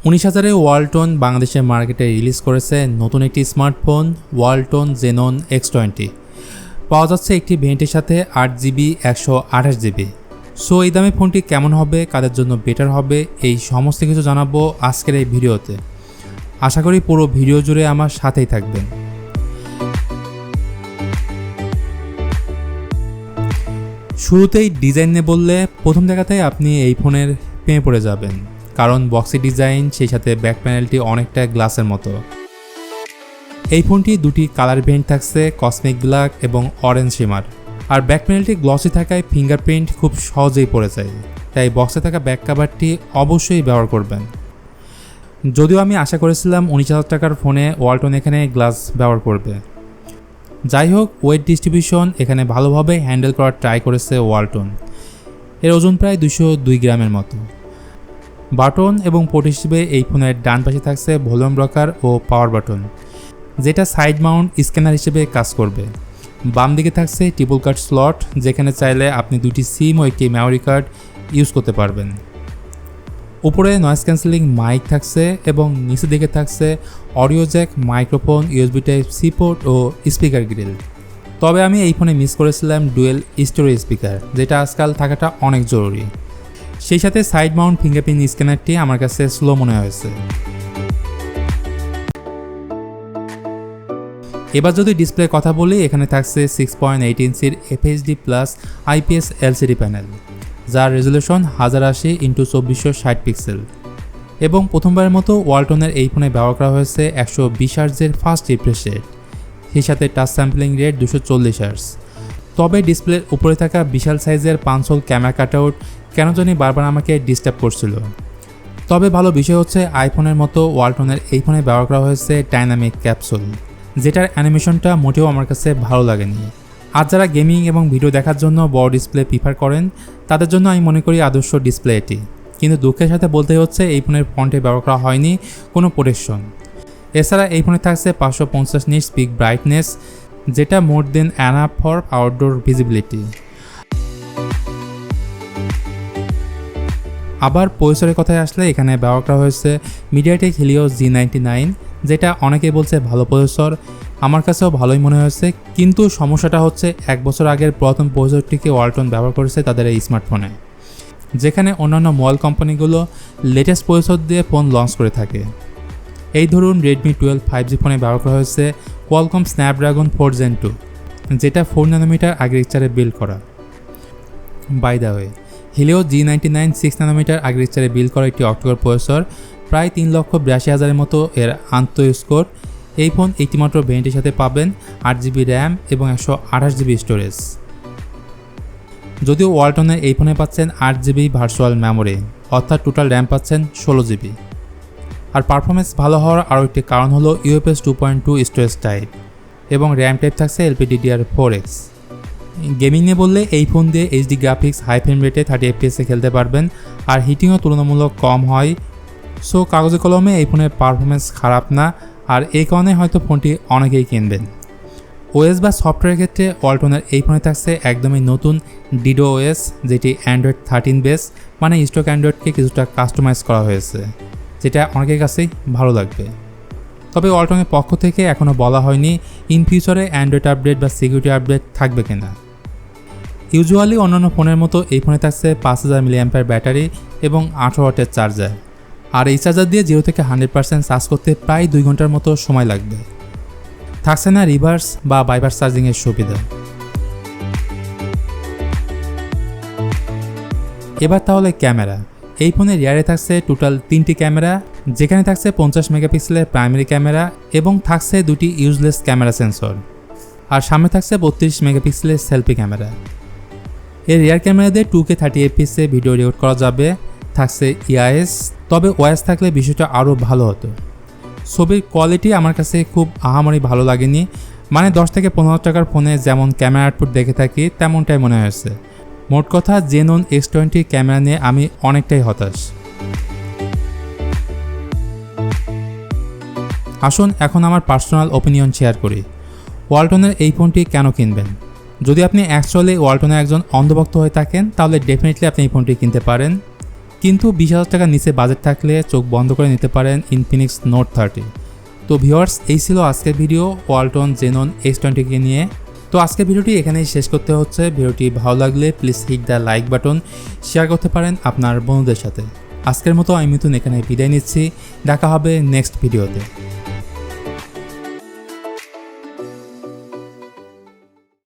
19,000-এ ওয়ালটন বাংলাদেশের মার্কেটে রিলিজ করেছে নতুন একটি স্মার্টফোন ওয়ালটন Xanon X20। পাওয়া যাচ্ছে একটি ভেরিয়েন্টের সাথে 8GB 128GB। সো এই দামে ফোনটি কেমন হবে, কাদের জন্য বেটার হবে, এই সমস্ত কিছু জানাবো আজকের এই ভিডিওতে। আশা করি পুরো ভিডিও জুড়ে আমার সাথেই থাকবেন। শুরুতেই ডিজাইন নিয়ে বললে প্রথম দেখাতেই আপনি এই ফোনের প্রেমে পড়ে যাবেন, কারণ বক্সি ডিজাইন, সেই সাথে ব্যাক প্যানেলটি অনেকটা গ্লাসের মতো। এই ফোনটি দুটি কালার ভেরিয়েন্ট থাকছে, কসমিক ব্ল্যাক এবং অরেঞ্জ শিমার। আর ব্যাক প্যানেলটি গ্লসি থাকায় ফিঙ্গারপ্রিন্ট খুব সহজেই পড়ে যায়, তাই বক্সে থাকা ব্যাক কাভারটি অবশ্যই ব্যবহার করবেন। যদিও আমি আশা করেছিলাম 19,000 টাকার ফোনে ওয়ালটন এখানে গ্লাস ব্যবহার করবে। যাই হোক, ওয়েট ডিস্ট্রিবিউশন এখানে ভালোভাবে হ্যান্ডেল করার ট্রাই করেছে ওয়ালটন। এর ওজন প্রায় 202 গ্রামের মতো। বাটন এবং পোর্ট হিসেবে এই ফোনের ডান পাশে থাকছে ভলিউম রকার ও পাওয়ার বাটন, যেটা সাইড মাউন্ট স্ক্যানার হিসেবে কাজ করবে। বাম দিকে থাকছে ট্রিপল কাট স্লট, যেখানে চাইলে আপনি দুটি সিম ও একটি মেমোরি কার্ড ইউজ করতে পারবেন। উপরে নয়েজ ক্যান্সেলিং মাইক থাকছে এবং নিচের দিকে থাকছে audio jack, microphone, USB Type-C port ও স্পিকার গ্রিল। তবে আমি এই ফোনে মিস করেছিলাম ডুয়েল স্টোরেজ স্পিকার, যেটা আজকাল থাকাটা অনেক জরুরি। সেই সাথে সাইড মাউন্ট ফিঙ্গারপ্রিন্ট স্ক্যানারটি আমার কাছে স্লো মনে হয়েছে। এবার যদি ডিসপ্লের কথা বলি, এখানে থাকছে 6.8 ইঞ্চির FHD+ IPS LCD প্যানেল, যার রেজুলেশন 1080x2460 পিক্সেল। এবং প্রথমবারের মতো ওয়ালটনের এই ফোনে ব্যবহার করা হয়েছে 120 হার্টজের ফাস্ট রিফ্রেশ রেট, সেই সাথে টাচ স্যাম্পলিং রেট 240 হার্টজ। তবে ডিসপ্লের উপরে থাকা বিশাল সাইজের 5 হোল ক্যামেরা কাটআউট কেন জানি বারবার আমাকে ডিস্টার্ব করছিল। তবে ভালো বিষয় হচ্ছে আইফোনের মতো ওয়ালটনের এই ফোনে ব্যবহার করা হয়েছে ডাইনামিক ক্যাপসুল, যেটার অ্যানিমেশনটা মোটেও আমার কাছে ভালো লাগেনি। আর যারা গেমিং এবং ভিডিও দেখার জন্য বড় ডিসপ্লে প্রিফার করেন, তাদের জন্য আমি মনে করি আদর্শ ডিসপ্লে এটি। কিন্তু দুঃখের সাথে বলতে হচ্ছে এই ফোনের ফন্টে ব্যবহার করা হয়নি কোনো প্রোটেকশন। এছাড়া এই ফোনে থাকছে 550 নিটস পিক ব্রাইটনেস, যেটা more than enough for outdoor visibility. আবার প্রসেসরের কথায় আসলে এখানে ব্যবহার করা হয়েছে মিডিয়াটেক Helio G99, যেটা অনেকেই বলছে ভালো প্রসেসর, আমার কাছেও ভালোই মনে হয়েছে। কিন্তু সমস্যাটা হচ্ছে 1 বছর আগের পুরাতন প্রসেসরটিকে ওয়ালটন ব্যবহার করেছে তাদের এই স্মার্টফোনে, যেখানে অন্যান্য মোবাইল কোম্পানিগুলো লেটেস্ট প্রসেসর দিয়ে ফোন লঞ্চ করে থাকে। এই ধরুন Redmi 12 5G ফোনে ব্যবহার করা হয়েছে Qualcomm Snapdragon 4 Gen 2, যেটা 4 ন্যানোমিটার আর্কিটেকচারে বিল্ড করা। By the way, Helio G99 6 nanometer আর্কিটেকচারে বিল্ড করা একটি অক্টোকোর প্রসেসর, প্রায় 3,82,000-এর মতো এর আন্তঃস্কোর। এই ফোন একটিমাত্র ভেরিয়েন্টের সাথে পাবেন 8GB র্যাম এবং 128GB স্টোরেজ। যদিও ওয়ালটনের এই ফোনে পাচ্ছেন 8GB ভার্চুয়াল মেমোরি, অর্থাৎ টোটাল র্যাম পাচ্ছেন 16GB। আর পারফরমেন্স ভালো হওয়ার আরও একটি কারণ হলো UFS 2.2 স্টোরেজ টাইপ এবং র্যাম টাইপ থাকছে LPDDR4X। গেমিং নিয়ে বললে এই ফোন দিয়ে HD গ্রাফিক্স হাই ফ্রেম রেটে 30 FPS খেলতে পারবেন, আর হিটিংও তুলনামূলক কম হয়। সো কাগজে কলমে এই ফোনের পারফরমেন্স খারাপ না, আর এই কারণে হয়তো ফোনটি অনেকেই কিনবেন। ওএস বা সফটওয়্যারের ক্ষেত্রে ওয়ালটনের এই ফোনে থাকছে একদমই নতুন DDoS, যেটি Android 13 বেস, মানে স্টক অ্যান্ড্রয়েডকে কিছুটা কাস্টমাইজ করা হয়েছে, যেটা অনেকের কাছেই ভালো লাগবে। তবে ওয়ালটনের পক্ষ থেকে এখনও বলা হয়নি ইন ফিউচারে অ্যান্ড্রয়েড আপডেট বা সিকিউরিটি আপডেট থাকবে কিনা। ইউজুয়ালি অন্যান্য ফোনের মতো এই ফোনে থাকছে 5000 mAh ব্যাটারি এবং 18 ওয়াটের চার্জার। আর এই চার্জার দিয়ে 0 থেকে 100% চার্জ করতে প্রায় 2 ঘন্টার মতো সময় লাগবে। থাকছে না রিভার্স বা বাইপাস চার্জিংয়ের সুবিধা। এবার তাহলে ক্যামেরা। এই ফোনের রিয়ারে থাকছে টোটাল 3টি ক্যামেরা, যেখানে থাকছে 50 মেগাপিক্সেলের প্রাইমারি ক্যামেরা এবং থাকছে 2টি ইউজলেস ক্যামেরা সেন্সর। আর সামনে থাকছে 32 মেগাপিক্সেলের সেলফি ক্যামেরা। এর রিয়ার ক্যামেরা দিয়ে 2K 30 FPS ভিডিও রেকর্ড করা যাবে। থাকছে EIS, তবে OIS থাকলে বিষয়টা আরও ভালো হতো। ছবির কোয়ালিটি আমার কাছে খুব আহামরি ভালো লাগেনি, মানে 10 থেকে 15 টাকার ফোনে যেমন ক্যামেরা আউটপুট দেখে থাকি তেমনটাই মনে হয়েছে। মোট কথা Xanon X20 ক্যামেরা নিয়ে আমি অনেকটাই হতাশ। আসুন এখন আমার পার্সোনাল ওপিনিয়ন শেয়ার করি। ওয়ালটনের এই ফোনটি কেন কিনবেন? যদি আপনি অ্যাকচুয়ালি ওয়ালটনের একজন অন্ধভক্ত হয়ে থাকেন, তাহলে ডেফিনেটলি আপনি এই ফোনটি কিনতে পারেন। কিন্তু 20,000 টাকার নিচে বাজেট থাকলে চোখ বন্ধ করে নিতে পারেন ইনফিনিক্স নোট 30। তো ভিউয়ার্স, এই ছিল আজকের ভিডিও ওয়ালটন জেনন X20 কে নিয়ে। তো আজকের ভিডিওটি এখানেই শেষ করতে হচ্ছে। ভিডিওটি ভালো লাগলে please hit the like button, share করতে পারেন আপনার বন্ধুদের সাথে। আজকের মতো আমি মিথুন এখানে বিদায় নিচ্ছি। দেখা হবে নেক্সট ভিডিওতে।